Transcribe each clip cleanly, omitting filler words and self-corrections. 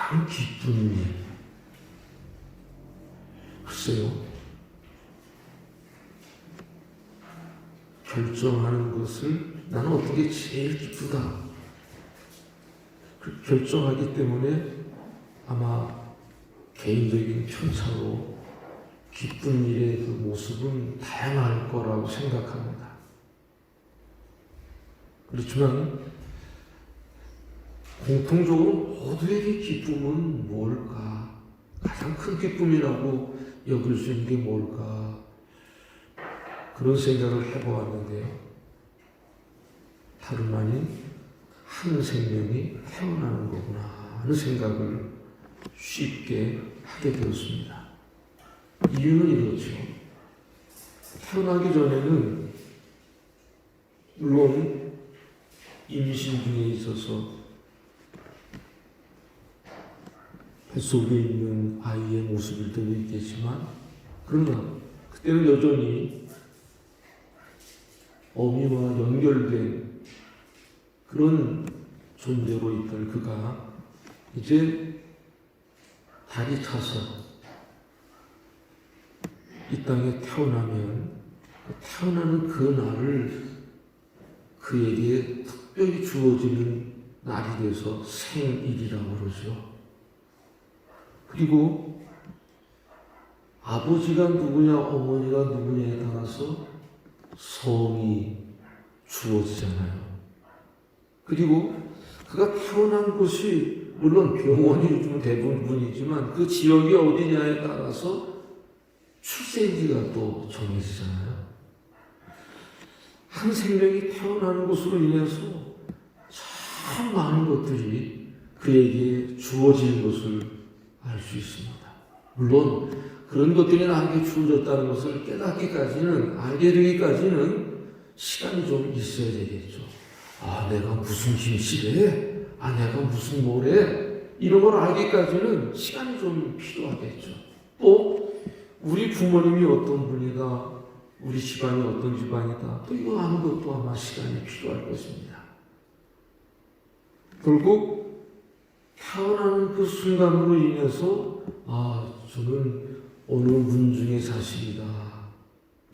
가장 기쁜 일. 글쎄요, 결정하는 것을 나는 어떤 게 제일 기쁘다. 결정하기 때문에 아마 개인적인 편차로 기쁜 일의 그 모습은 다양할 거라고 생각합니다. 그렇지만 공통적으로 모두에게 기쁨은 뭘까? 가장 큰 기쁨이라고 여길 수 있는 게 뭘까? 그런 생각을 해보았는데요. 다름 아닌 한 생명이 태어나는 거구나 하는 생각을 쉽게 하게 되었습니다. 이유는 이렇죠. 태어나기 전에는 물론 임신 중에 있어서 뱃속에 있는 아이의 모습일 때도 있겠지만, 그러나 그때는 여전히 어미와 연결된 그런 존재로 있던 그가 이제 달이 차서 이 땅에 태어나면 태어나는 그 날을 그에게 특별히 주어지는 날이 돼서 생일이라고 그러죠. 그리고 아버지가 누구냐 어머니가 누구냐에 따라서 성이 주어지잖아요. 그리고 그가 태어난 곳이 물론 병원이 요즘 대부분이지만 그 지역이 어디냐에 따라서 출생지가 또 정해지잖아요. 한 생명이 태어나는 것으로 인해서 참 많은 것들이 그에게 주어지는 것을 알 수 있습니다. 물론 그런 것들이 나에게 주어졌다는 것을 깨닫기까지는, 알게 되기까지는 시간이 좀 있어야 되겠죠. 아, 내가 무슨 김씨래? 아, 내가 무슨 뭐래? 이런 걸 알기까지는 시간이 좀 필요하겠죠. 또 우리 부모님이 어떤 분이다, 우리 집안이 어떤 집안이다, 또 이거 아는 것도 아마 시간이 필요할 것입니다. 결국 태어나는 그 순간으로 인해서 아, 저는 어느 문중의 자식이다.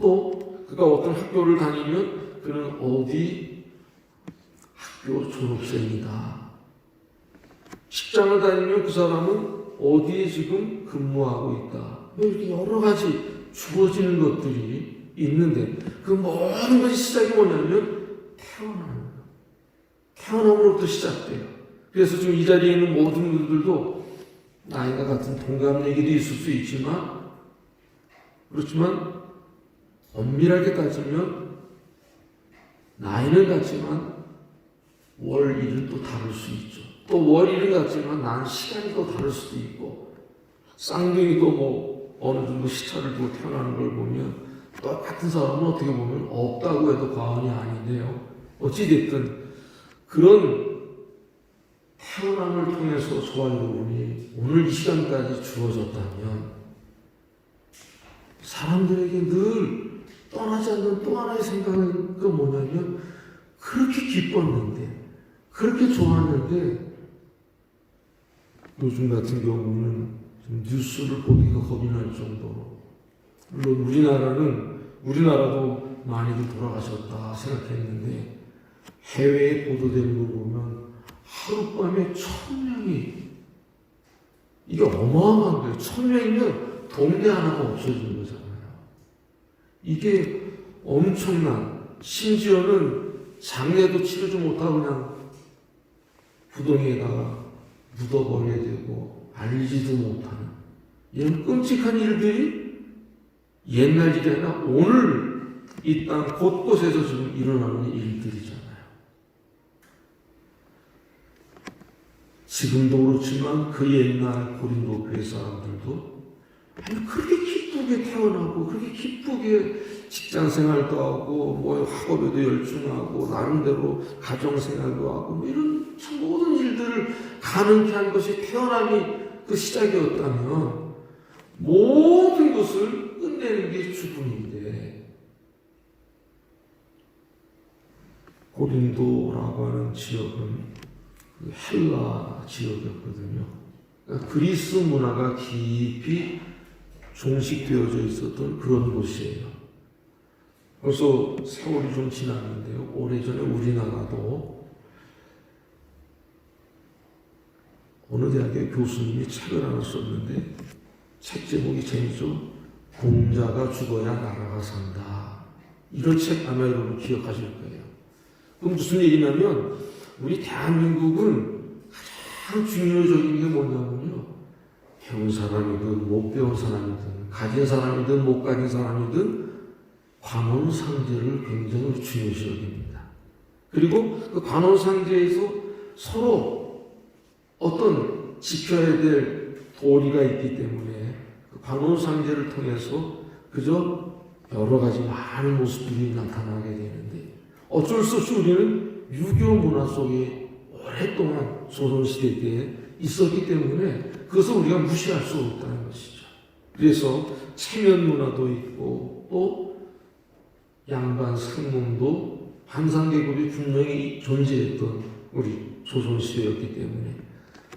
또 그가 어떤 학교를 다니면 그는 어디 학교 졸업생이다. 직장을 다니면 그 사람은 어디에 지금 근무하고 있다. 이렇게 여러 가지 주어지는 것들이 있는데 그 모든 것이 시작이 뭐냐면 태어나는 거예요. 태어남으로부터 시작돼요. 그래서 지금 이 자리에 있는 모든 분들도 나이가 같은 동갑 얘기도 있을 수 있지만, 그렇지만 엄밀하게 따지면 나이는 같지만 월일은 또 다를 수 있죠. 또 월일은 같지만 난 시간이 또 다를 수도 있고, 쌍둥이도 뭐 어느 정도 시차를 두고 태어나는 걸 보면 똑같은 사람은 어떻게 보면 없다고 해도 과언이 아닌데요. 어찌됐든 그런 태어남을 통해서 소환여러분이 오늘 이 시간까지 주어졌다면 사람들에게 늘 떠나지 않는 또 하나의 생각은 그 뭐냐면 그렇게 기뻤는데, 그렇게 좋았는데 요즘 같은 경우는 좀 뉴스를 보기가 겁이 날 정도로, 물론 우리나라도 많이들 돌아가셨다 생각했는데 해외에 보도되는 걸 보면 하룻밤에 1000명이, 이게 어마어마한 거예요. 1000명이면 동네 하나가 없어지는 거잖아요. 이게 엄청난, 심지어는 장례도 치르지 못하고 그냥 구덩이에다가 묻어버려야 되고 알리지도 못하는 이런 끔찍한 일들이 옛날 일이 아니라 오늘 이 땅 곳곳에서 지금 일어나는 일들이잖아요. 지금도 그렇지만 그 옛날 고린도 교회 사람들도 그렇게 기쁘게 태어나고 그렇게 기쁘게 직장 생활도 하고 뭐 학업에도 열중하고 나름대로 가정 생활도 하고 뭐 이런 참 모든 일들을 가능케 한 것이 태어남이 그 시작이었다면 모든 것을 끝내는 게 죽음인데, 고린도라고 하는 지역은 헬라 지역이었거든요. 그러니까 그리스 문화가 깊이 종식되어져 있었던 그런 곳이에요. 벌써 세월이 좀 지났는데요. 오래전에 우리나라도 어느 대학의 교수님이 책을 하나 썼는데 책 제목이 재밌죠. 공자가 죽어야 나라가 산다. 이런 책 아마 여러분 기억하실 거예요. 그럼 무슨 얘기냐면 우리 대한민국은 가장 중요적인 게 뭐냐면요. 배운 사람이든 못 배운 사람이든 가진 사람이든 못 가진 사람이든 관원상제를 굉장히 중요시 여깁니다. 그리고 그 관원상제에서 서로 어떤 지켜야 될 도리가 있기 때문에 그 관원상제를 통해서 그저 여러 가지 많은 모습들이 나타나게 되는데 어쩔 수 없이 우리는 유교 문화 속에 오랫동안 조선시대 때에 있었기 때문에 그것을 우리가 무시할 수 없다는 것이죠. 그래서 체면 문화도 있고 또 양반 상놈도 반상계급이 분명히 존재했던 우리 조선시대였기 때문에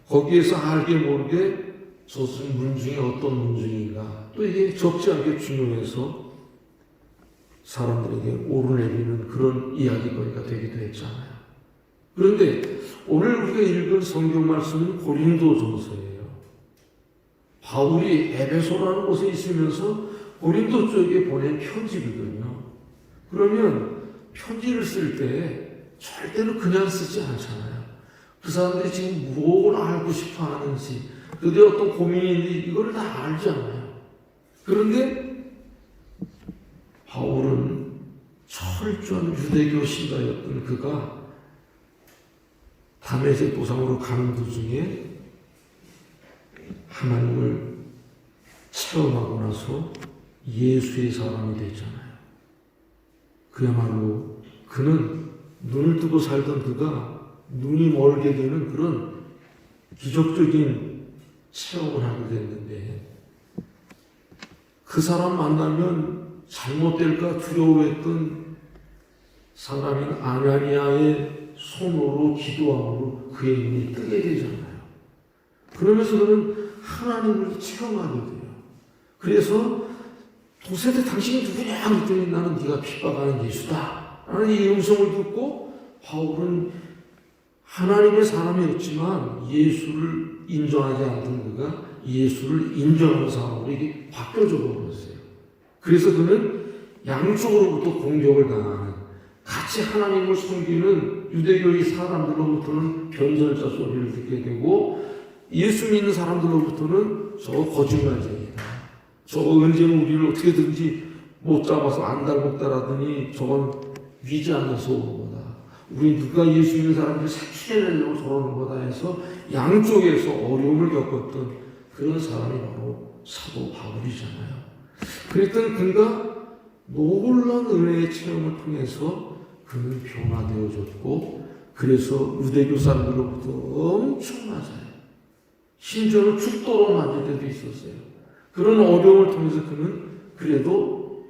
거기에서 알게 모르게 조선 문중이 어떤 문중인가 또 이게 적지 않게 중요해서 사람들에게 오르내리는 그런 이야기거리가 되기도 했잖아요. 그런데 오늘 우리가 읽은 성경 말씀은 고린도전서예요. 바울이 에베소라는 곳에 있으면서 고린도 쪽에 보낸 편지거든요. 그러면 편지를 쓸 때 절대로 그냥 쓰지 않잖아요. 그 사람들이 지금 무엇을 알고 싶어 하는지, 그들의 어떤 고민인지 이걸 다 알잖아요. 그런데 바울은 철저한 유대교 신자였던 그가 다메섹 도상으로 가는 도중에 하나님을 체험하고 나서 예수의 사람이 됐잖아요. 그야말로 그는 눈을 뜨고 살던 그가 눈이 멀게 되는 그런 기적적인 체험을 하게 됐는데 그 사람 만나면 잘못될까 두려워했던 사람인 아나니아의 손으로 기도함으로 그의 눈이 뜨게 되잖아요. 그러면서 그는 하나님을 체험하게 돼요. 그래서 도대체 당신이 누구냐 그랬더니 나는 네가 핍박하는 예수다 라는 이 음성을 듣고 바울은 하나님의 사람이었지만 예수를 인정하지 않던 그가 예수를 인정하는 사람으로 이게 바뀌어져 버렸어요. 그래서 그는 양쪽으로부터 공격을 당하는 같이 하나님을 섬기는 유대교의 사람들로부터는 변절자 소리를 듣게 되고 예수 믿는 사람들로부터는 저 거짓말쟁이다. 저거 언제는 우리를 어떻게든지 못 잡아서 안달복달하더니 저건 위장해서 오는 거다. 우리 누가 예수 믿는 사람들 색출해내려고 저러는 거다 해서 양쪽에서 어려움을 겪었던 그런 사람이 바로 사도 바울이잖아요. 그랬던 그가 놀라운 은혜의 체험을 통해서 그는 변화되어졌고 그래서 유대교 사람들로부터 엄청 맞아요. 심지어는 죽도록 맞을 때도 있었어요. 그런 어려움을 통해서 그는 그래도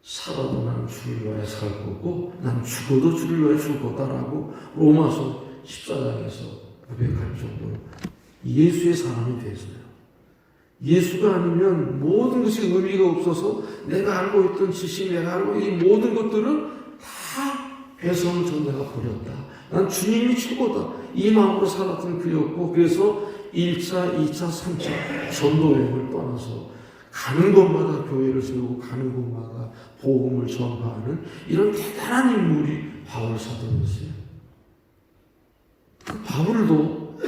살아도 난 주를 위하여 살 거고 난 죽어도 주를 위하여 죽을 거다라고 로마서 14장에서 고백할 정도로 예수의 사람이 됐어요. 예수가 아니면 모든 것이 의미가 없어서 내가 알고 있던 지식, 내가 알고 있는 이 모든 것들은 다 배성을 전 내가 버렸다. 난 주님이 최고다. 이 마음으로 살았던 그였고 그래서 1차, 2차, 3차 전도 여행을 떠나서 가는 곳마다 교회를 세우고 가는 곳마다 복음을 전파하는 이런 대단한 인물이 바울 사도였어요. 그 바울도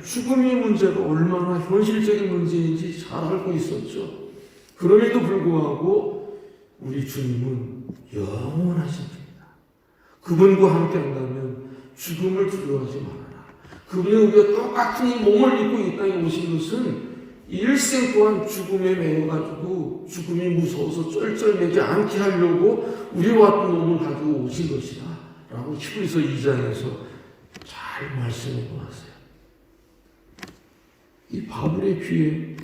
죽음의 문제가 얼마나 현실적인 문제인지 잘 알고 있었죠. 그럼에도 불구하고 우리 주님은 영원하십니다. 그분과 함께 한다면 죽음을 두려워하지 말아라. 그분이 우리가 똑같은 이 몸을 입고 이 땅에 오신 것은 일생 동안 죽음에 매여가지고 죽음이 무서워서 쩔쩔매지 않게 하려고 우리와 같은 몸을 가지고 오신 것이다 라고 히브리서 2장에서 잘 말씀해 놓았어요. 이 바울의 귀에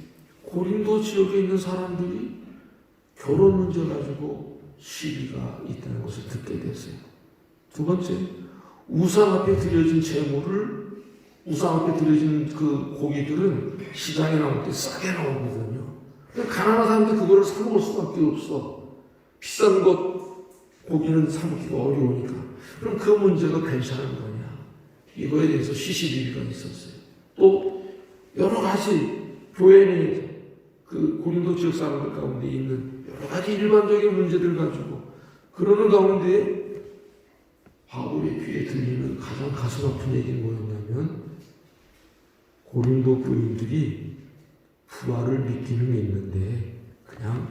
고린도 지역에 있는 사람들이 결혼 문제 가지고 시비가 있다는 것을 듣게 됐어요. 두 번째, 우상 앞에 드려진 제물을 우상 앞에 드려진 그 고기들은 시장에 나올 때 싸게 나오거든요. 가난한 사람들 그거를 사 먹을 수밖에 없어. 비싼 것 고기는 사 먹기가 어려우니까. 그럼 그 문제가 괜찮은 거냐? 이거에 대해서 시시비비가 있었어요. 또 여러 가지 교회 내에서 그 고린도 지역 사람들 가운데 있는 여러 가지 일반적인 문제들 가지고 그러는 가운데 바울의 귀에 들리는 가장 가슴 아픈 얘기는 뭐였냐면 고린도 교인들이 부활을 믿기는 믿는데 그냥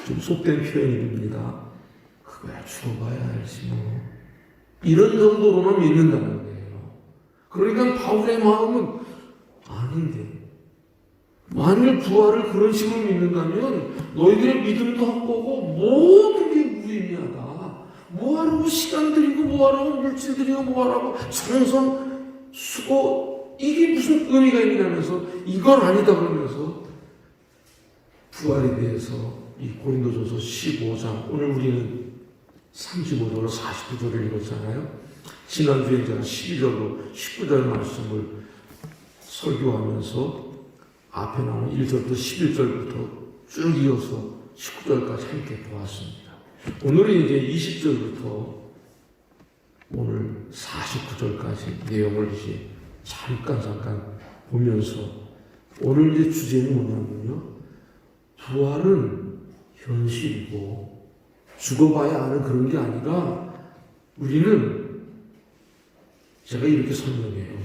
좀 속된 표현입니다. 그거야 죽어봐야 알지 뭐. 이런 정도로만 믿는다는 거예요. 그러니까 바울의 마음은 아닌데 만일 부활을 그런 식으로 믿는다면 너희들의 믿음도 헛되고 모든 게 무의미하다. 뭐하라고 시간 들이고 뭐하라고 물질 들이고 뭐하라고 정성 수고 이게 무슨 의미가 있냐면서 이건 아니다 그러면서 부활에 대해서 이 고린도전서 15장 오늘 우리는 35절로 49절을 읽었잖아요. 지난주에 제가 12절로 19절 말씀을 설교하면서 앞에 나오는 1절부터 11절부터 쭉 이어서 19절까지 함께 보았습니다. 오늘은 이제 20절부터 오늘 49절까지 내용을 이제 잠깐 보면서 오늘 이제 주제는 뭐냐면요. 부활은 현실이고 죽어봐야 아는 그런 게 아니라 우리는 제가 이렇게 설명해요.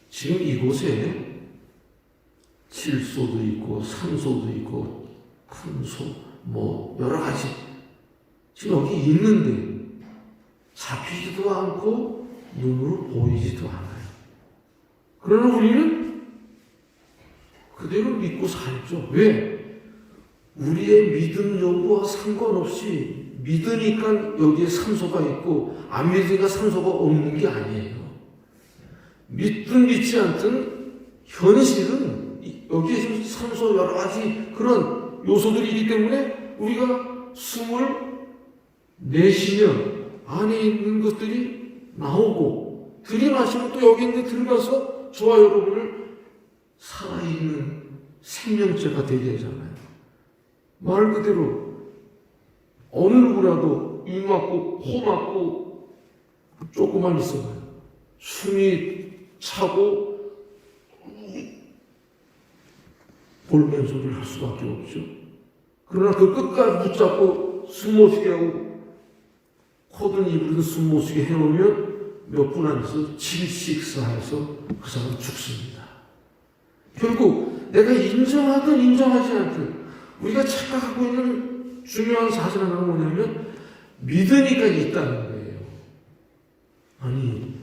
지금 이곳에 칠소도 있고 산소도 있고 큰소 뭐 여러 가지 지금 여기 있는데 잡히지도 않고 눈으로 보이지도 않아요. 그러나 우리는 그대로 믿고 살죠. 왜? 우리의 믿음 여부와 상관없이 믿으니까 여기에 산소가 있고 안 믿으니까 산소가 없는 게 아니에요. 믿든 믿지 않든 현실은 여기에 지금 산소 여러 가지 그런 요소들이 있기 때문에 우리가 숨을 내쉬면 안에 있는 것들이 나오고 들이마시면 또 여기 있는 데 들어가서 저와 여러분을 살아있는 생명체가 되게 하잖아요. 말 그대로 어느 누구라도 입 막고 코 막고 조금만 있어봐요. 숨이 차고 볼멘 소리를 할 수밖에 없죠. 그러나 그 끝까지 붙잡고 숨 못 쉬게 하고 코든 입으로든 숨 못 쉬게 해놓으면 몇 분 안에서 질식사해서 그 사람 죽습니다. 결국 내가 인정하든 인정하지 않든 우리가 착각하고 있는 중요한 사실 하나는 뭐냐면 믿으니까 있다는 거예요. 아니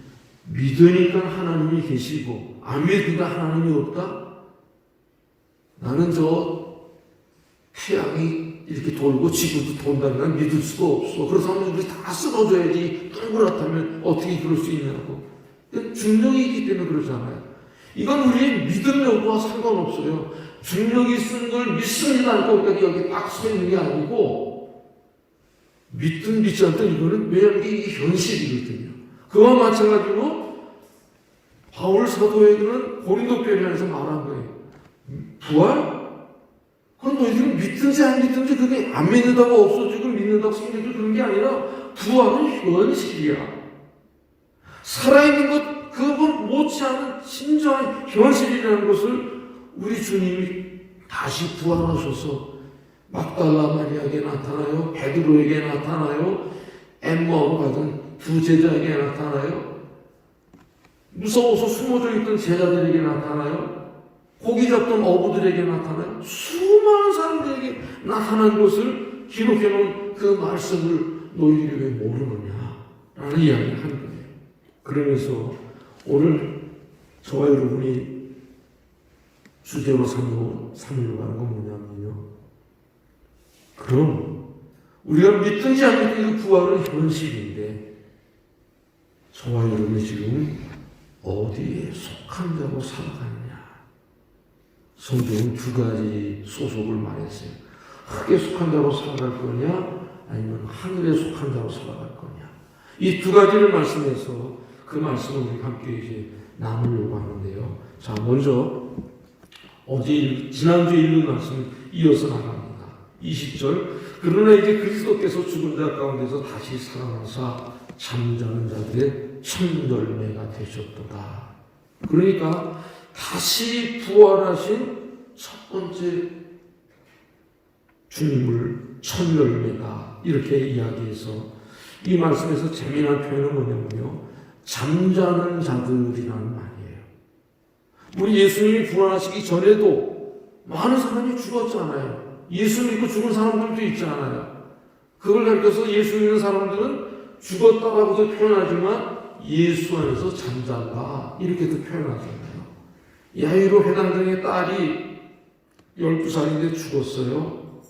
믿으니까 하나님이 계시고 안 믿으니까 하나님이 없다? 나는 저 태양이 이렇게 돌고 지구도 돈다는 건 믿을 수가 없어. 그래서 우리 다 쓰러져야지 동그랗다면 어떻게 그럴 수 있냐고. 중력이 있기 때문에 그러잖아요. 이건 우리의 믿음 여부와 상관없어요. 중력이 쓴 걸 믿습니다 하니까 여기 딱 서 있는 게 아니고 믿든 믿지 않든 이거는 왜냐하면 이게 현실이거든요. 그와 마찬가지로 바울 사도에게는 고린도 교회 안에서 말한 거예요. 부활? 그건 너희들은 믿든지 안 믿든지 그게 안 믿는다고 없어지고 믿는다고 생기고 그런 게 아니라 부활은 현실이야. 살아있는 것, 그건 못지않은 진정한 현실이라는 것을 우리 주님이 다시 부활하셔서 막달라 마리아에게 나타나요. 베드로에게 나타나요. 엠마오로 가던 두 제자에게 나타나요. 무서워서 숨어져 있던 제자들에게 나타나요. 고기 잡던 어부들에게 나타나요. 수많은 사람들에게 나타난 것을 기록해 놓은 그 말씀을 너희들이 왜 모르느냐 라는 이야기를 하는 거예요. 그러면서 오늘 저와 여러분이 주제로 삼으려고 하는 건 뭐냐면요. 그럼 우리가 믿든지 안 믿든지 부활은 현실인데 저와 여러분이 지금 어디에 속한 자로 살아가느냐. 성경은 두 가지 소속을 말했어요. 흙에 속한 자로 살아갈 거냐 아니면 하늘에 속한 자로 살아갈 거냐. 이 두 가지를 말씀해서 그 말씀을 우리 함께 이제 나누려고 하는데요. 자, 먼저 지난주에 읽은 말씀 이어서 나갑니다. 20절. 그러나 이제 그리스도께서 죽은 자 가운데서 다시 살아나사 잠자는 자들의 첫 열매가 되셨도다. 그러니까 다시 부활하신 첫 번째 주님을 첫 열매다, 이렇게 이야기해서 이 말씀에서 재미난 표현은 뭐냐면요, 잠자는 자들이라는 말이에요. 우리 예수님이 부활하시기 전에도 많은 사람이 죽었잖아요. 예수 믿고 죽은 사람들도 있잖아요. 그걸 가리켜서 예수 믿는 사람들은 죽었다라고도 표현하지만 예수 안에서 잠잔다, 이렇게도 표현하잖아요. 야이로 회당장의 딸이 12살인데 죽었어요.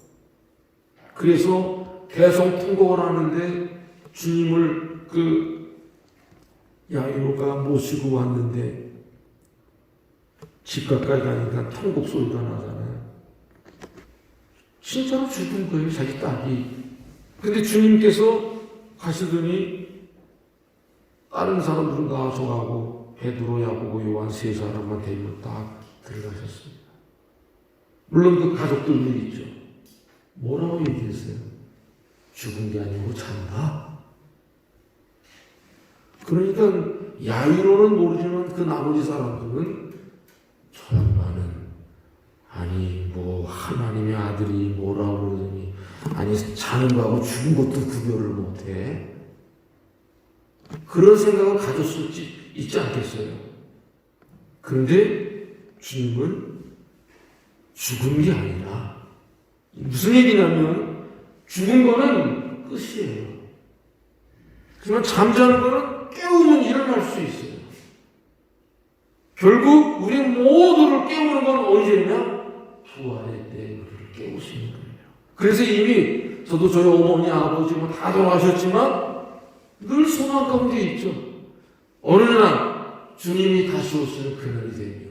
그래서 계속 통곡을 하는데 주님을 야이로가 모시고 왔는데 집 가까이 가니까 통곡 소리가 나잖아요. 진짜로 죽은 거예요, 자기 딸이. 근데 주님께서 가시더니 다른 사람들은 가져가고 베드로, 야고보, 요한 세 사람만 데리고 딱 들어가셨습니다. 물론 그 가족들도 있죠. 뭐라고 얘기했어요? 죽은 게 아니고 잔다? 그러니까 야이로는 모르지만 그 나머지 사람들은 저 양반은 아니 뭐 하나님의 아들이 뭐라고 그러더니 아니 자는 거하고 죽은 것도 구별을 못해. 그런 생각을 가졌을 수 있지 않겠어요? 그런데 주님은 죽은 게 아니라, 무슨 얘기냐면 죽은 거는 끝이에요. 하지만 잠자는 거는 깨우면 일어날 수 있어요. 결국 우리 모두를 깨우는 건 언제냐? 부활의 때 우리를 깨우시는 거예요. 그래서 이미 저도 저희 어머니, 아버지 다 돌아가셨지만 늘 소망 가운데 있죠. 어느 날 주님이 다시 오시는 그날이 되면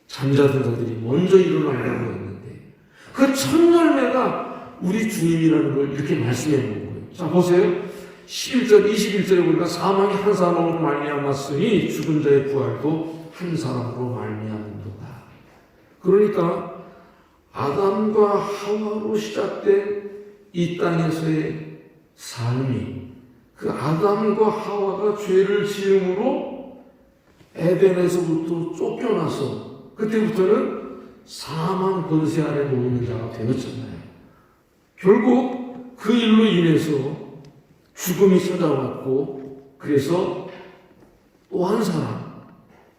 잠자던 자들이 먼저 일어나려고 했는데 그 첫 열매가 우리 주님이라는 걸 이렇게 말씀해 놓은 거예요. 자, 보세요. 11절, 21절에 보니까 사망이 한 사람으로 말미암았으니 죽은 자의 부활도 한 사람으로 말미암는도다. 그러니까 아담과 하와로 시작된 이 땅에서의 삶이, 그 아담과 하와가 죄를 지음으로 에덴에서부터 쫓겨나서 그때부터는 사망 권세 아래 놓이는 자가 되었잖아요. 결국 그 일로 인해서 죽음이 찾아왔고, 그래서 또 한 사람,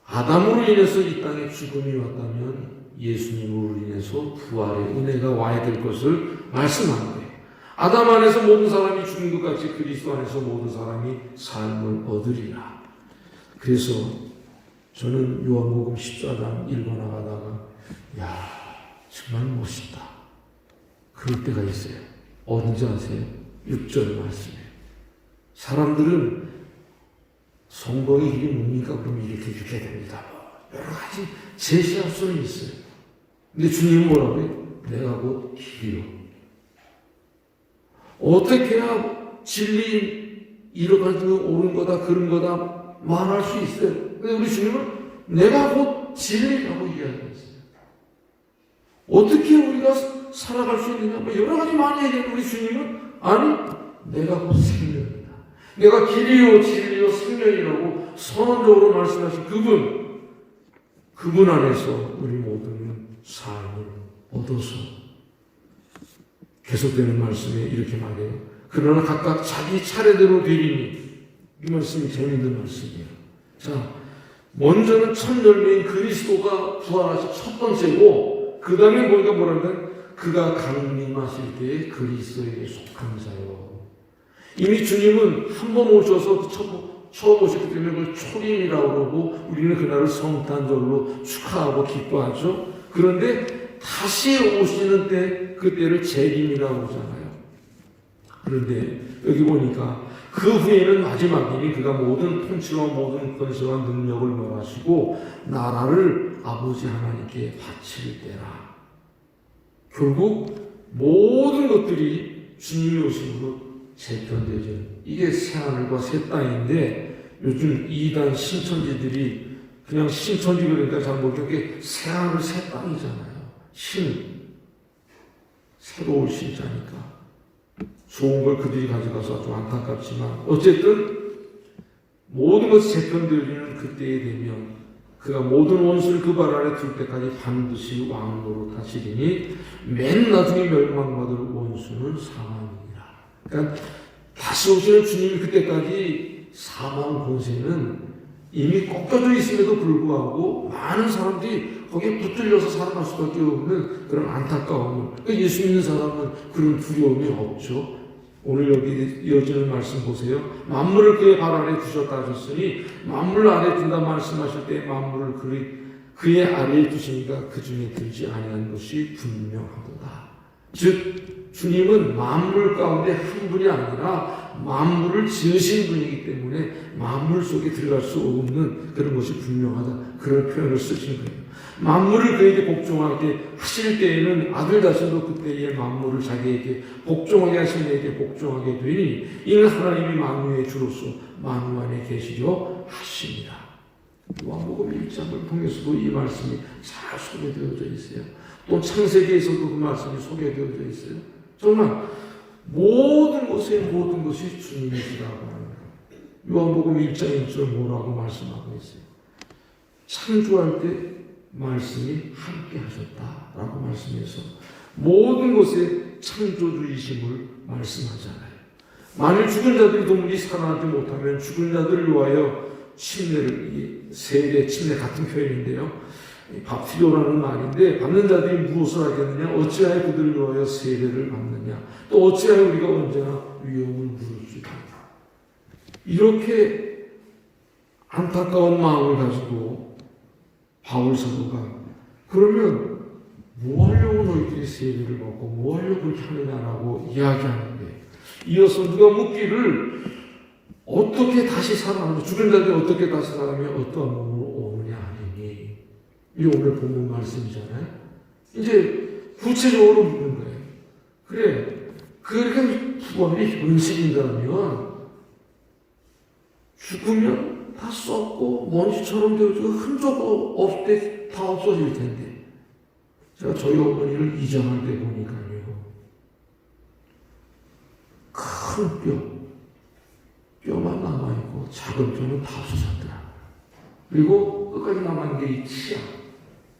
아담으로 인해서 이 땅에 죽음이 왔다면 예수님으로 인해서 부활의 은혜가 와야 될 것을 말씀하는 거예요. 아담 안에서 모든 사람이 죽은 것 같이 그리스도 안에서 모든 사람이 삶을 얻으리라. 그래서 저는 요한복음 14장 읽어나가다가 정말 멋있다, 그럴 때가 있어요. 언제 아세요? 6절 말씀이에요. 사람들은 성공의 길이 뭡니까? 그럼 이렇게 됩니다. 여러 가지 제시할 수는 있어요. 근데 주님은 뭐라고 해요? 내가 곧 길이요. 어떻게 해야 진리 이뤄가지고 옳은 거다, 그런 거다 말할 수 있어요. 근데 우리 주님은 내가 곧 진리라고 이야기했어요. 어떻게 우리가 살아갈 수 있느냐? 여러 가지 많이 얘기했는데 우리 주님은 아니, 내가 곧 생명이다. 내가 길이요, 진리요, 생명이라고 선언적으로 말씀하신 그분 안에서 우리 모두는 삶을 얻어서 계속되는 말씀에 이렇게 말해요. 그러나 각각 자기 차례대로 되리니, 이 말씀이 재미있는 말씀이에요. 자, 먼저는 첫 열매인 그리스도가 부활하신 첫 번째고, 그 다음에 보니까 뭐라면 그가 강림하실 때에 그리스도에게 속한 자요. 이미 주님은 한 번 오셔서 처음 오셨기 때문에 그걸 초림이라고 그러고 우리는 그날을 성탄절로 축하하고 기뻐하죠. 그런데 다시 오시는 때 그때를 재림이라고 하잖아요. 그런데 여기 보니까 그 후에는 마지막이니 그가 모든 통치와 모든 권세와 능력을 명하시고 나라를 아버지 하나님께 바칠 때라. 결국 모든 것들이 주님이 오심으로 재편되죠. 이게 새하늘과 새 땅인데 요즘 이단 신천지들이 그냥 신천지 그러니까 잘 모르게 새하늘 새 땅이잖아요. 새로운 신자니까 좋은 걸 그들이 가져가서 아주 안타깝지만 어쨌든 모든 것이 재편되어지는 그때에 되면 그가 모든 원수를 그 발 아래 둘 때까지 반드시 왕 노릇하시리니 맨 나중에 멸망받을 원수는 사망이니라. 그러니까 다시 오시는 주님이 그때까지 사망 권세는 이미 꺾여져 있음에도 불구하고 많은 사람들이 거기에 붙들려서 살아갈 수밖에 없는 그런 안타까움을, 그러니까 예수 믿는 사람은 그런 두려움이 없죠. 오늘 여기 이어지는 말씀 보세요. 만물을 그의 발 아래 두셨다 하셨으니 만물 아래 둔다 말씀하실 때 만물을 그의 아래에 두시니까 그 중에 들지 아니한 것이 분명하도다. 즉 주님은 만물 가운데 한 분이 아니라 만물을 지으신 분이기 때문에 만물 속에 들어갈 수 없는 그런 것이 분명하다. 그런 표현을 쓰신 거예요. 만물을 그에게 복종하게 하실 때에는 아들 자신도 그때에 만물을 자기에게 복종하게 하신 이에게 복종하게 되니 이는 하나님이 만유의 주로서 만유 안에 계시려 하십니다. 요한복음 1장을 통해서도 이 말씀이 잘 소개되어져 있어요. 또 창세기에서도 그 말씀이 소개되어져 있어요. 정말 모든 것이 주님이시라고 합니다. 요한복음 1장 1절 뭐라고 말씀하고 있어요? 창조할 때 말씀이 함께 하셨다라고 말씀해서 모든 것의 창조주이심을 말씀하잖아요. 만일 죽은 자들이 도무지 살아나지 못하면 죽은 자들을 위하여 침례를, 세례, 침례 같은 표현인데요. 밥티료라는 말인데 받는 자들이 무엇을 하겠느냐? 어찌하여 그들을 위하여 세례를 받느냐? 또 어찌하여 우리가 언제나 위험을 물을 수 있느냐? 이렇게 안타까운 마음을 가지고 바울 사도가 그러면 뭐 하려고 너희들이 세례를 받고 뭐 하려고 그렇게 하느냐라고 이야기하는데 이어서 누가 묻기를 어떻게 다시 살아나며 죽은 자들이 어떻게 다시 살아나며 어떠한 몸으로 오느냐 하니 이 오늘 본문 말씀이잖아요. 이제 구체적으로 묻는 거예요. 그래 그렇게 부활이 현실인다면 죽으면 다 썩고 먼지처럼 되어지고 흔적 없을 때 다 없어질 텐데 제가 저희 어머니를 이장할 때 보니까요 큰 뼈만 남아있고 작은 뼈는 다 없어졌더라고요. 그리고 끝까지 남아있는 게 이 치아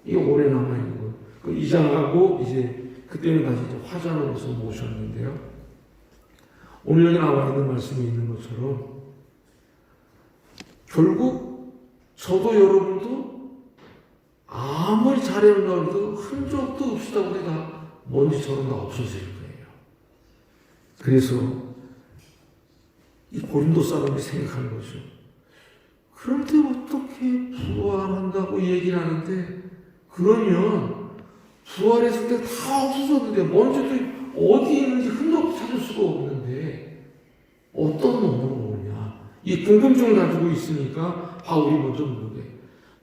이게 오래 남아있는 거 그 이장하고 이제 그때는 다시 이제 화장을 해서 모셨는데요. 오늘 여기 나와 있는 말씀이 있는 것처럼 결국 저도 여러분도 아무리 잘해온다고 해도 흔적도 없이다 보니 다 먼지처럼 다 없어질 거예요. 그래서 이 고린도 사람이 생각하는 거죠. 그런데 어떻게 부활한다고 얘기를 하는데 그러면 부활했을 때 다 없어졌는데 먼지도 어디 있는지 흔적도 찾을 수가 없는데 어떤 놈으로 오냐. 이 궁금증을 가지고 있으니까 바울이 먼저 묻는 거예요.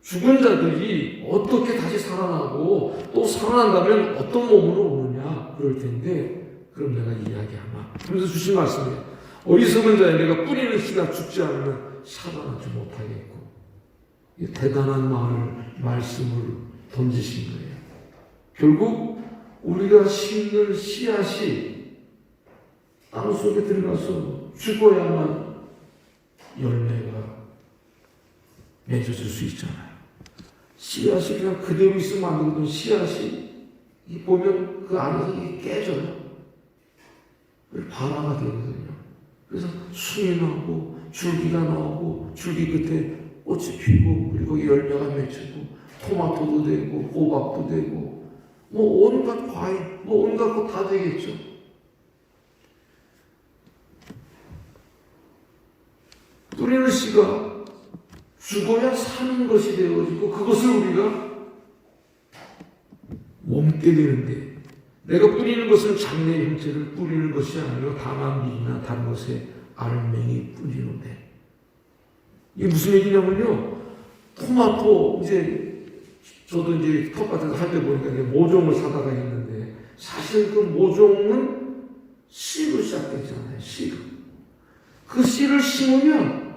죽은 자들이 어떻게 다시 살아나고 또 살아난다면 어떤 몸으로 오느냐 그럴 텐데 그럼 내가 이야기하마. 그래서 주신 말씀이에요. 어리석은 자야 내가 뿌리는 씨가 죽지 않으면 살아나지 못하겠고 이 대단한 말씀을 던지신 거예요. 결국 우리가 심는 씨앗이 땅속에 들어가서 죽어야만 열매가 맺어질 수 있잖아요. 씨앗이 그냥 그대로 있으면 안 되거든. 씨앗이 보면 그 안에서 이게 깨져요. 발화가 되거든요. 그래서 순이 나오고 줄기가 나오고 줄기 끝에 꽃이 피고 그리고 열매가 맺히고 토마토도 되고 호박도 되고 뭐 온갖 과일 뭐 온갖 것 다 되겠죠. 뿌리는 씨가 죽어야 사는 것이 되어지고 그것을 우리가 먹게 되는데 내가 뿌리는 것은 장래의 형체를 뿌리는 것이 아니라 다만 밀이나 다른 것에 알맹이 뿌리는데 이게 무슨 얘기냐면요. 토마토 이제 저도 이제 텃밭에서 할 때 보니까 이제 모종을 사다가 했는데 사실 그 모종은 씨로 시작되잖아요. 씨로. 그 씨를 심으면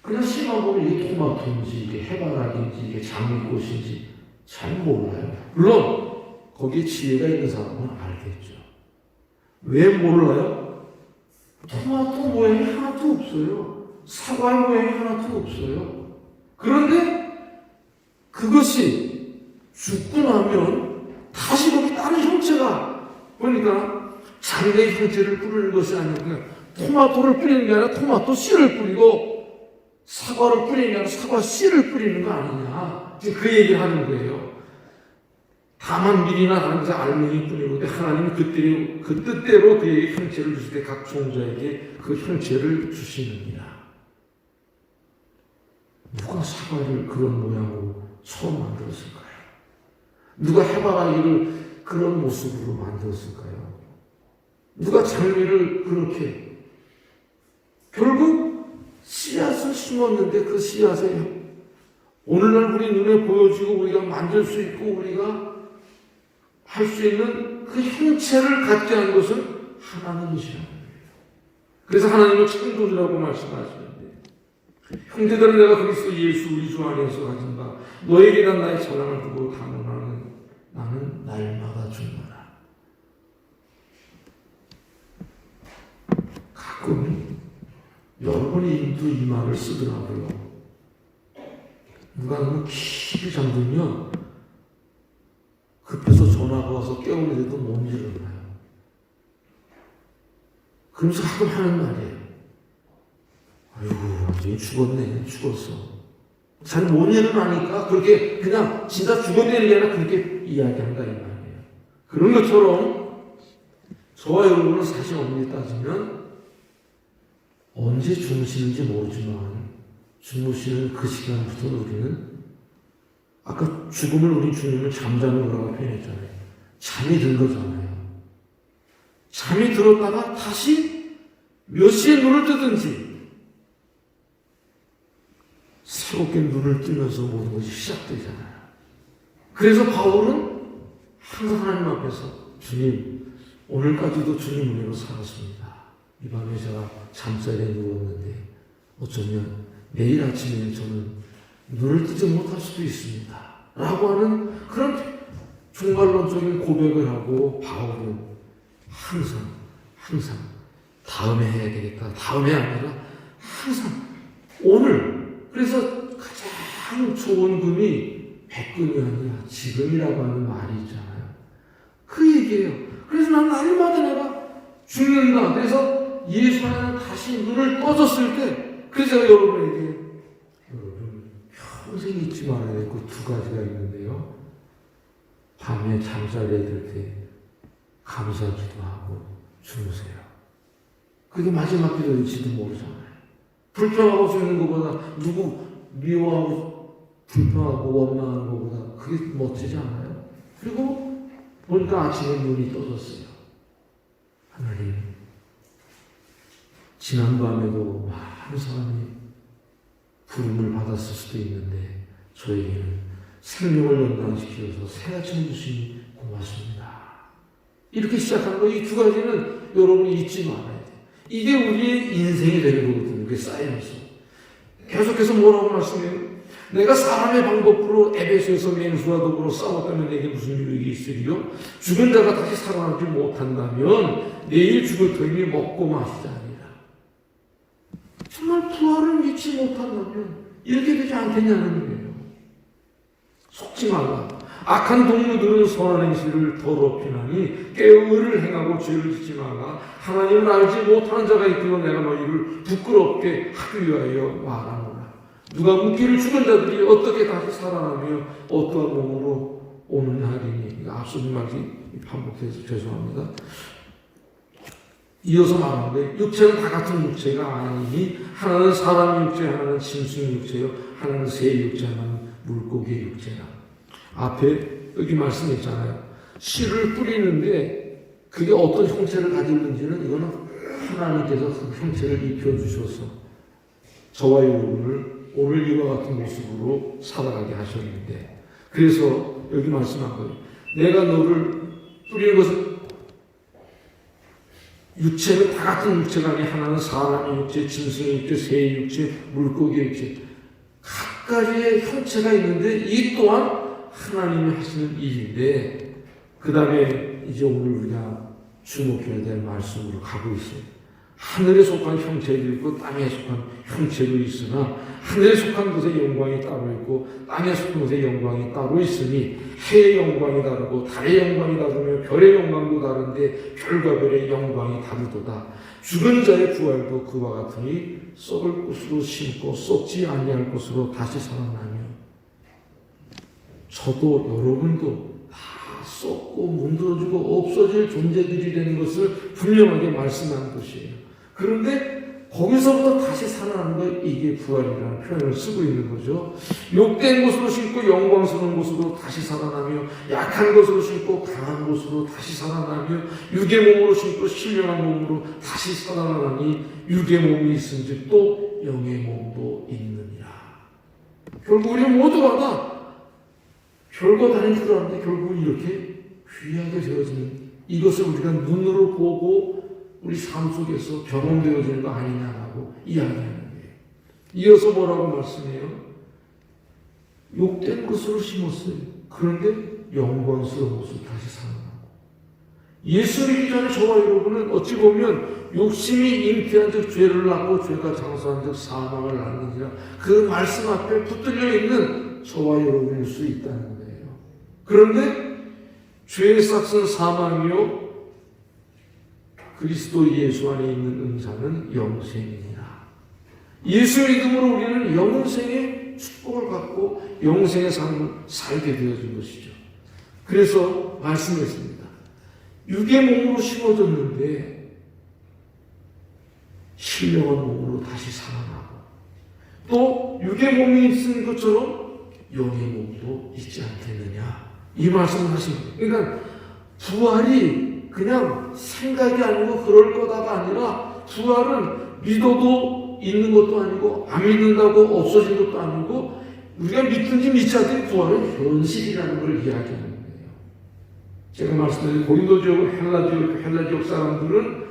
그냥 씨만 보면 이게 토마토인지 이게 해바라기인지 이게 장미꽃인지 잘 몰라요. 물론 거기에 지혜가 있는 사람은 알겠죠. 왜 몰라요? 토마토 모양이 하나도 없어요. 사과의 모양이 하나도 없어요. 그런데 그것이 죽고 나면 다시 거기 다른 형체가, 그러니까 자기의 형체를 뿌리는 것이 아니고 그냥 토마토를 뿌리는 게 아니라 토마토 씨를 뿌리고 사과를 뿌리는 게 아니라 사과 씨를 뿌리는 거 아니냐. 지금 그 얘기를 하는 거예요. 다만 미리나 다른 것을 알맹이 뿐이고 하나님은 그 뜻대로 그에게 형체를 주실 때 각 종자에게 그 형체를 주시느니라. 누가 사과를 그런 모양으로 처음 만들었을까요? 누가 해바라기를 그런 모습으로 만들었을까요? 누가 장미를 그렇게, 결국 씨앗을 심었는데 그 씨앗에 오늘날 우리 눈에 보여지고 우리가 만질 수 있고 우리가 할 수 있는 그 형체를 갖게 한 것은 하나님이시라는 거예요. 그래서 하나님은 창조주라고 말씀하시는데, 형제들은 내가 그리스도 예수 우리 주 안에서 가진 바 너에게 난 나의 자랑을 두고 단언하는 나는 날마다 죽노라. 가끔 여러분이 이 말을 쓰더라고요. 누가 너무 깊이 잠들면 급해서 전화가 와서 깨우는데도 못 일어나요. 그러면서 가끔 하는 말이에요. 아이고, 완전히 죽었네, 죽었어. 잘 못 일어나니까 그렇게 그냥 진짜 죽었다는 게 아니라 그렇게 이야기한다 이 말이에요. 그런 것처럼 저와 여러분은 사실 엄밀히 따지면 언제 주무시는지 모르지만 주무시는 그 시간부터 우리는, 아까 죽음을 우리 주님은 잠자는 거라고 표현했잖아요. 잠이 든 거잖아요. 잠이 들었다가 다시 몇 시에 눈을 뜨든지 새롭게 눈을 뜨면서 모든 것이 시작되잖아요. 그래서 바울은 항상 하나님 앞에서 주님, 오늘까지도 주님 은혜로 살았습니다. 이 밤에 제가 잠자리에 누웠는데 어쩌면 내일 아침에 저는 눈을 뜨지 못할 수도 있습니다. 라고 하는 그런 종말론적인 고백을 하고 바울은 항상 다음에 해야 되겠다. 다음에 아니라 항상 오늘. 그래서 가장 좋은 금이 백금이 아니라 지금이라고 하는 말이 있잖아요. 그 얘기예요. 그래서 난 날마다 내가 죽는다. 그래서 예수 안에 다시 눈을 떠졌을 때, 그래서 제가 여러분 평생 잊지 말아야 될 그 두 가지가 있는데요. 밤에 잠자리에 들 때 감사기도 하고 주무세요. 그게 마지막 기도일지도 모르잖아요. 불평하고 죽는 것보다, 누구 미워하고 불평하고 원망하는 것보다 그게 멋지지 않아요? 그리고 보니까 아침에 눈이 떠졌어요. 하나님, 지난밤에도 많은 사람이 부름을 받았을 수도 있는데 저에게는 생명을 연단시켜서 새 아침 주시니 고맙습니다. 이렇게 시작하는 거, 이 두 가지는 여러분이 잊지 말아야 돼요. 이게 우리의 인생이 되는 거거든요. 그게 쌓이면서. 계속해서 뭐라고 말씀해요? 내가 사람의 방법으로 에베소에서 맹수와 더불어 싸웠다면 내게 무슨 유익이 있으리요? 죽은 자가 다시 살아나지 못한다면 내일 죽을 터이니 먹고 마시자 아니라. 정말 부활을 믿지 못한다면 이렇게 되지 않겠냐는 거예요. 속지 말라. 악한 동무들은 선한 행실을 더럽히나니 깨어 의를 행하고 죄를 짓지 말라. 하나님을 알지 못하는 자가 있기로 내가 너희를 부끄럽게 하기 위하여 말하노라. 누가 묻기를 죽은 자들이 어떻게 다시 살아나며 어떠한 몸으로 오는 날이니. 앞서 말이 반복해서 죄송합니다. 이어서 말하는데 육체는 다 같은 육체가 아니니 하나는 사람 육체, 하나는 짐승 육체요, 하나는 새 육체, 하나는 물고기 육체라. 앞에 여기 말씀했잖아요. 씨를 뿌리는데 그게 어떤 형체를 가졌는지는 이거는 하나님께서 그 형체를 입혀주셔서 저와 여러분을 오늘 이와 같은 모습으로 살아가게 하셨는데, 그래서 여기 말씀한 거예요. 내가 너를 뿌리는 것은 육체는 다 같은 육체가 아니 하나는 사람의 육체, 짐승의 육체, 새의 육체, 물고기의 육체 각가지의 형체가 있는데 이 또한 하나님이 하시는 일인데 그 다음에 이제 오늘 우리가 주목해야 될 말씀으로 가고 있어요. 하늘에 속한 형체도 있고 땅에 속한 형체도 있으나 하늘에 속한 것의 영광이 따로 있고 땅에 속한 것의 영광이 따로 있으니 해의 영광이 다르고 달의 영광이 다르며 별의 영광도 다른데 별과 별의 영광이 다르도다. 죽은 자의 부활도 그와 같으니 썩을 것으로 심고 썩지 아니할 것으로 다시 살아나며 저도 여러분도 다 썩고 문드러지고 없어질 존재들이 되는 것을 분명하게 말씀한 것이에요. 그런데 거기서부터 다시 살아나는 것, 이게 부활이라는 표현을 쓰고 있는 거죠. 욕된 것으로 심고 영광스러운 것으로 다시 살아나며 약한 것으로 심고 강한 것으로 다시 살아나며 육의 몸으로 심고 신령한 몸으로 다시 살아나니 육의 몸이 있은즉 또 영의 몸도 있느니라. 결국 우리 모두가 다 별거 다른 줄 알았는데 결국 이렇게 귀하게 되어지는 이것을 우리가 눈으로 보고 우리 삶 속에서 경험되어지는 거 아니냐라고 이야기하는 거예요. 이어서 뭐라고 말씀해요? 욕된 것으로 심었어요. 그런데 영광스러운 것으로 다시 살아나고 예수 믿기 전에 저와 여러분은 어찌 보면 욕심이 잉태한 즉 죄를 낳고 죄가 장수한 즉 사망을 낳느니라 그 말씀 앞에 붙들려 있는 저와 여러분일 수 있다는 거예요. 그런데 죄의 삭은 사망이요 그리스도 예수 안에 있는 은사는 영생이니라. 예수 믿음으로 우리는 영생의 축복을 갖고 영생의 삶을 살게 되어진 것이죠. 그래서 말씀했습니다. 육의 몸으로 심어졌는데 신령한 몸으로 다시 살아나고 또 육의 몸이 있는 것처럼 영의 몸도 있지 않겠느냐 이 말씀을 하신 거예요. 그러니까 부활이 그냥 생각이 아니고 그럴 거다가 아니라 부활은 믿어도 있는 것도 아니고 안 믿는다고 없어진 것도 아니고 우리가 믿든지 믿지 않든지 부활은 현실이라는 걸 이야기하는 거예요. 제가 말씀드린 고린도 지역, 헬라 지역 사람들은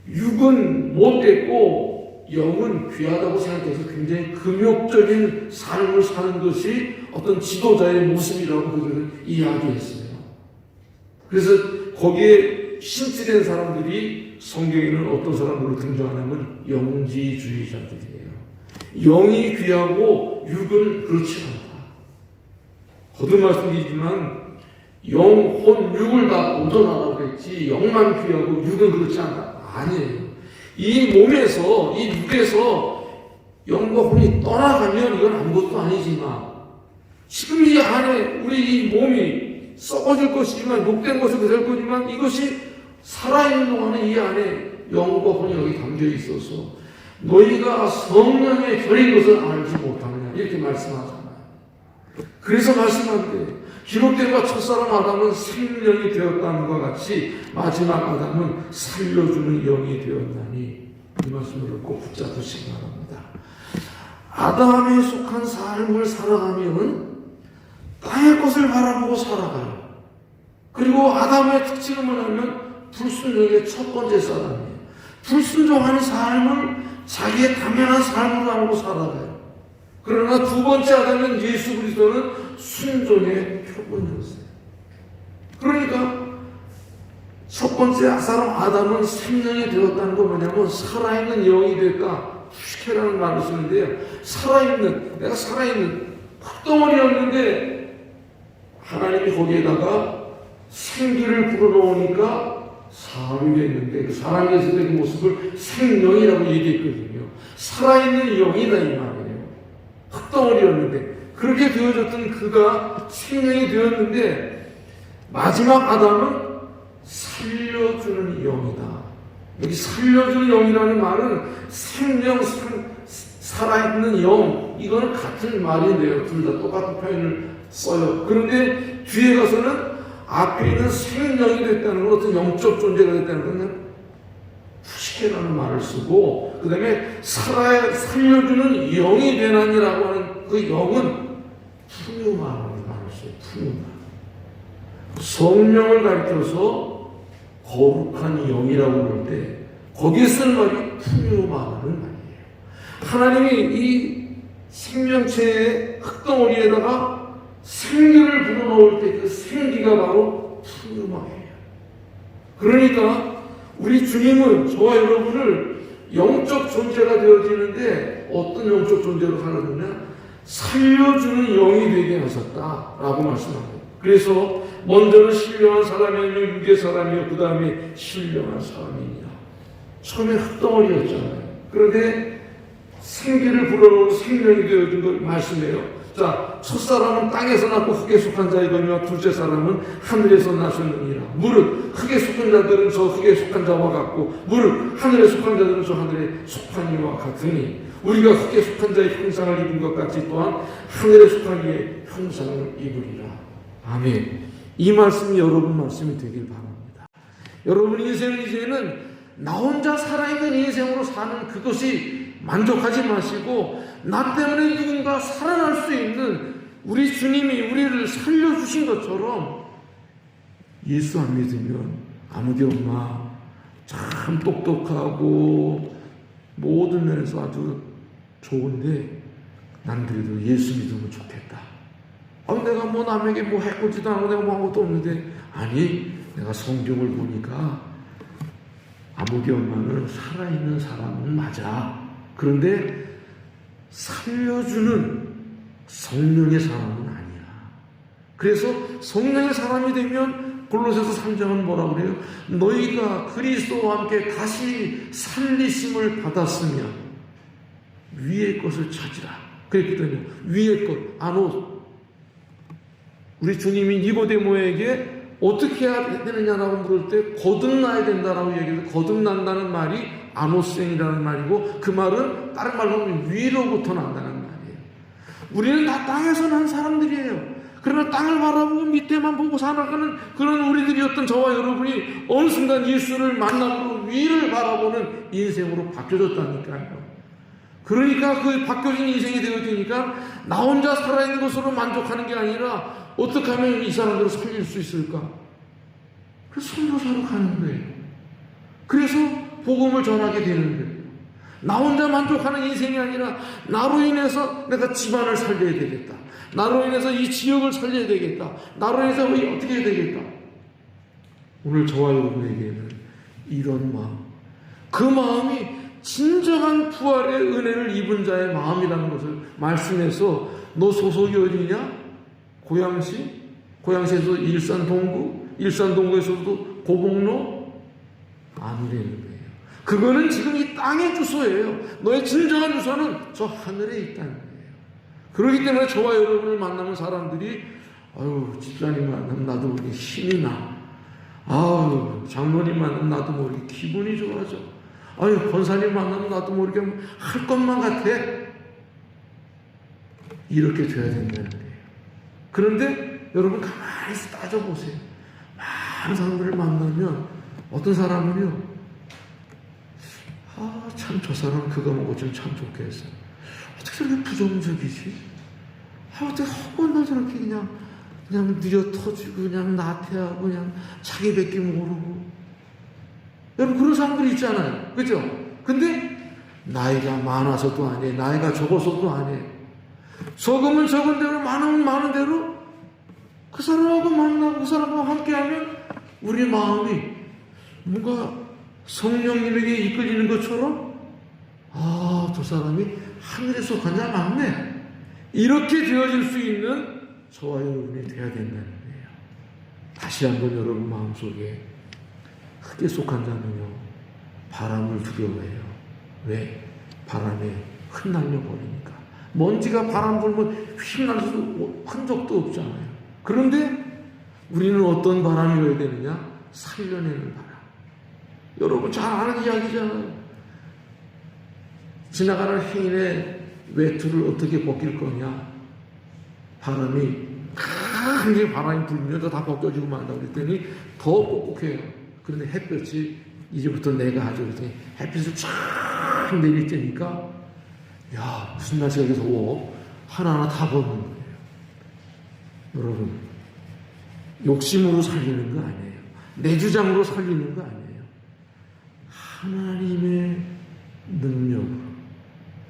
육은 못됐고 영은 귀하다고 생각해서 굉장히 금욕적인 삶을 사는 것이 어떤 지도자의 모습이라고 그들은 이야기했어요. 그래서 거기에 신치된 사람들이 성경에는 어떤 사람으로 등장하냐면 영지주의자들이에요. 영이 귀하고 육은 그렇지 않다. 거듭 말씀드리지만 영, 혼, 육을 다 보존하라고 했지 영만 귀하고 육은 그렇지 않다. 아니에요. 이 몸에서 이 육에서 영과 혼이 떠나가면 이건 아무것도 아니지만 지금 이 안에 우리 이 몸이 썩어질 것이지만 욕된 것이 될 거지만 이것이 살아있는 동안에 이 안에 영과 혼이 여기 담겨 있어서 너희가 성령의 결인 것을 알지 못하느냐 이렇게 말씀하잖아요. 그래서 말씀하는데 기록된 바 첫사람 아담은 생명이 되었다는 것 같이 마지막 아담은 살려주는 영이 되었나니 이 말씀을 꼭 붙잡으시기 바랍니다. 아담에 속한 삶을 살아가면 땅의 것을 바라보고 살아가요. 그리고 아담의 특징은 뭐냐면 불순종의 첫 번째 사람이에요. 불순종하는 삶을 자기의 당연한 삶으로 알고 살아가요. 그러나 두 번째 아담은 예수 그리스도는 순종의 표본이었어요. 그러니까 첫 번째 사람 아담은 생명이 되었다는 건 뭐냐면 살아있는 영이 됐다. 푸시케라는 말을 쓰는데요. 내가 살아있는 흙덩어리였는데 하나님이 거기에다가 생기를 불어넣으니까 사람이 됐는데 그 사람이 됐을 때 그 모습을 생명이라고 얘기했거든요. 살아있는 영이다 이 말이에요. 흙덩어리였는데 그렇게 되어졌던 그가 생명이 되었는데 마지막 아담은 살려주는 영이다. 여기 살려주는 영이라는 말은 생명, 살아있는 영 이거는 같은 말인데요. 둘 다 똑같은 표현을 써요. 그런데 뒤에 가서는 앞에 있는 생명이 됐다는 건 어떤 영적 존재가 됐다는 건 푸시케라는 말을 쓰고 그 다음에 살려주는 영이 되나니라고 하는 그 영은 푸뉴마라는 말을 써요. 푸뉴마. 성령을 가리켜서 거룩한 영이라고 그럴 때 거기에 쓰는 말이 푸뉴마라는 말이에요. 하나님이 이 생명체의 흙덩어리에다가 생기를 불어넣을 때 그 생기가 바로 푸뉴마예요. 그러니까 우리 주님은 저와 여러분을 영적 존재가 되어지는데 어떤 영적 존재로 살아주냐? 살려주는 영이 되게 하셨다라고 말씀합니다. 그래서 먼저는 신령한 사람이 아니요 육의 사람이요 그 다음에 신령한 사람이니라. 처음에 흙덩어리였잖아요. 그런데 생기를 불어넣은 생명이 되어준 걸 말씀해요. 자, 첫사람은 땅에서 낳고 흙에 속한 자이거니와 둘째 사람은 하늘에서 나셨느니라. 무릇 흙에 속한 자들은 저 흙에 속한 자와 같고 무릇 하늘에 속한 자들은 저 하늘에 속한 이와 같으니 우리가 흙에 속한 자의 형상을 입은 것 같이 또한 하늘에 속한 이의 형상을 입으리라. 아멘. 이 말씀이 여러분 말씀이 되길 바랍니다. 여러분 인생은 이제는 나 혼자 살아있는 인생으로 사는 그것이 만족하지 마시고 나 때문에 누군가 살아날 수 있는 우리 주님이 우리를 살려주신 것처럼 예수 안 믿으면 아무개 엄마 참 똑똑하고 모든 면에서 아주 좋은데 난 그래도 예수 믿으면 좋겠다. 내가 뭐 남에게 뭐 해코지도 않고 내가 뭐 한 것도 없는데 아니 내가 성경을 보니까 아무개 엄마는 살아있는 사람은 맞아. 그런데 살려주는 성령의 사람은 아니야. 그래서 성령의 사람이 되면 골로새서 3장은 뭐라고 그래요? 너희가 그리스도와 함께 다시 살리심을 받았으면 위의 것을 찾으라. 그랬기 때문에 위의 것, 아노. 우리 주님이 니고데모에게 어떻게 해야 되느냐라고 물을 때 거듭나야 된다라고 얘기해서 거듭난다는 말이 아노센이라는 말이고 그 말은 다른 말로 하면 위로부터 난다는 말이에요. 우리는 다 땅에서 난 사람들이에요. 그러나 땅을 바라보고 밑에만 보고 살아가는 그런 우리들이었던 저와 여러분이 어느 순간 예수를 만나고 위를 바라보는 인생으로 바뀌어졌다니까요. 그러니까 그 바뀌어진 인생이 되어지니까 나 혼자 살아있는 것으로 만족하는 게 아니라 어떻게 하면 이 사람들을 살릴 수 있을까? 그래서 선교사로 가는 거예요. 그래서 복음을 전하게 되는 거예요. 나 혼자 만족하는 인생이 아니라 나로 인해서 내가 집안을 살려야 되겠다. 나로 인해서 이 지역을 살려야 되겠다. 나로 인해서 어떻게 해야 되겠다. 오늘 저와 여러분에게는 이런 마음, 그 마음이 진정한 부활의 은혜를 입은 자의 마음이라는 것을 말씀해서 너 소속이 어디냐? 고양시? 고양시에서 일산 동구? 일산 동구에서도 고봉로? 아니라는 거예요. 그거는 지금 이 땅의 주소예요. 너의 진정한 주소는 저 하늘에 있다는 거예요. 그렇기 때문에 저와 여러분을 만나는 사람들이 아유 집사님 만나면 나도 모르게 힘이 나. 아유 장로님 만나면 나도 모르게 기분이 좋아져. 아유 권사님 만나면 나도 모르게 할 것만 같아. 이렇게 돼야 된다는 거예요. 그런데 여러분 가만히 따져보세요. 많은 사람들을 만나면 어떤 사람은요 참 저 사람 그거 먹었으면 참 좋겠어. 어떻게 저렇게 부정적이지? 어떻게 허구한 저렇게 그냥 느려 터지고 그냥 나태하고 그냥 자기밖에 모르고. 여러분 그런 사람들이 있잖아요. 그죠? 근데 나이가 많아서도 아니에요. 나이가 적어서도 아니에요. 적으면 적은 대로 많으면 많은 대로 그 사람하고 만나고 그 사람하고 함께하면 우리 마음이 뭔가 성령님에게 이끌리는 것처럼 저 사람이 하늘에 속한 자 맞네. 이렇게 되어질 수 있는 저와 여러분이 되어야 된다는 거예요. 다시 한번 여러분 마음속에 흙에 속한 자는요 바람을 두려워해요. 왜? 바람에 흩날려 버리니까. 먼지가 바람 불면 휘날려도 흔적도 없잖아요. 그런데 우리는 어떤 바람이어야 되느냐? 살려내는 바람. 여러분 잘 아는 이야기잖아요. 지나가는 행인의 외투를 어떻게 벗길 거냐? 바람이 강하게 바람이 불면 다 벗겨지고 만다 그랬더니 더 뻑뻑해요. 그런데 햇볕이 이제부터 내가 하죠. 그랬더니 햇빛을 쫙 내릴 때니까 야 무슨 날씨가 이렇게 더워. 하나하나 다 벗는 거예요. 여러분 욕심으로 살리는 거 아니에요. 내 주장으로 살리는 거 아니에요. 하나님의 능력으로,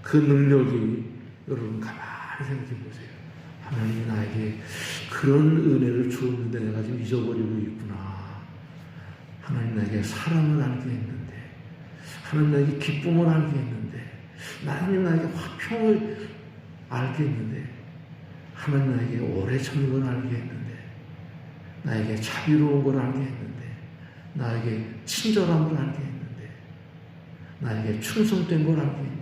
그 능력이 여러분 가만히 생각해 보세요. 하나님이 나에게 그런 은혜를 주었는데 내가 지금 잊어버리고 있구나. 하나님 나에게 사랑을 알게 했는데, 하나님 나에게 기쁨을 알게 했는데, 하나님 나에게 화평을 알게 했는데, 하나님 나에게 오래 참는 걸 알게 했는데, 나에게 자비로운 걸 알게 했는데, 나에게 친절함을 알게 했는데, 나에게 충성된 걸 알게 했는데,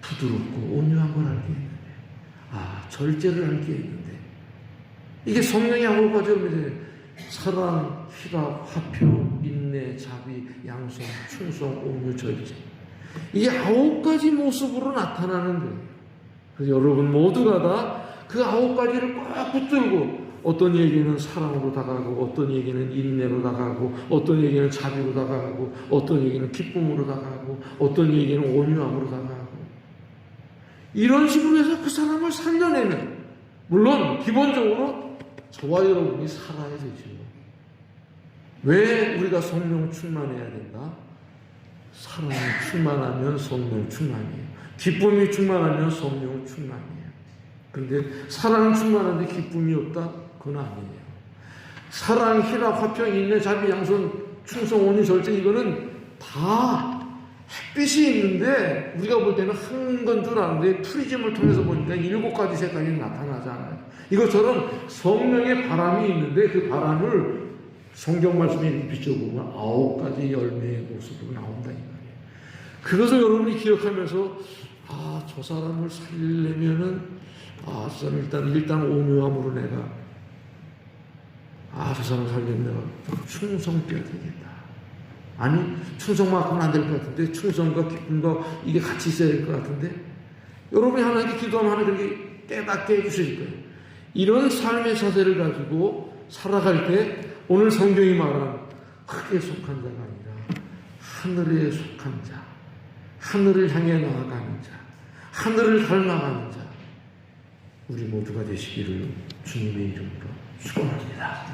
부드럽고 온유한 걸 알게 했는데, 절제를 알게 했는데, 이게 성령의 9가지 열매잖아요. 사랑, 희락, 화평, 인내, 자비, 양성, 충성, 온유, 절제. 이게 9가지 모습으로 나타나는 거예요. 그래서 여러분 모두가 다 그 9가지를 꼭 붙들고, 어떤 얘기는 사랑으로 다가가고, 어떤 얘기는 인내로 다가가고, 어떤 얘기는 자비로 다가가고, 어떤 얘기는 기쁨으로 다가가고, 어떤 얘기는 온유함으로 다가가고, 이런 식으로 해서 그 사람을 살려내는, 물론 기본적으로 저와 여러분이 살아야 되죠. 왜 우리가 성령 충만해야 된다? 사랑이 충만하면 성령 충만이에요. 기쁨이 충만하면 성령 충만이에요. 그런데 사랑 충만한데 기쁨이 없다? 그건 아니에요. 사랑, 희락, 화평, 인내, 자비, 양선, 충성, 온유, 절제, 이거는 다 햇빛이 있는데 우리가 볼 때는 한 건 줄 아는데 프리즘을 통해서 보니까 7가지 색깔이 나타나잖아요. 이것처럼 성령의 바람이 있는데 그 바람을 성경 말씀에 비춰보면 9가지 열매의 모습으로 나온다 이 말이에요. 그것을 여러분이 기억하면서 저 사람을 살리려면은 저 사람 일단 온유함으로 내가 저 사람 살리려면 내가 충성되어야 되겠다. 아니 충성만큼은 안 될 것 같은데 충성과 기쁨과 이게 같이 있어야 될 것 같은데, 여러분이 하나님께 기도하면 하나님 그렇게 깨닫게 해주실 거예요. 이런 삶의 자세를 가지고 살아갈 때 오늘 성경이 말하는 흙에 속한 자가 아니라 하늘에 속한 자, 하늘을 향해 나아가는 자, 하늘을 닮아가는 자, 우리 모두가 되시기를 주님의 이름으로 축원합니다.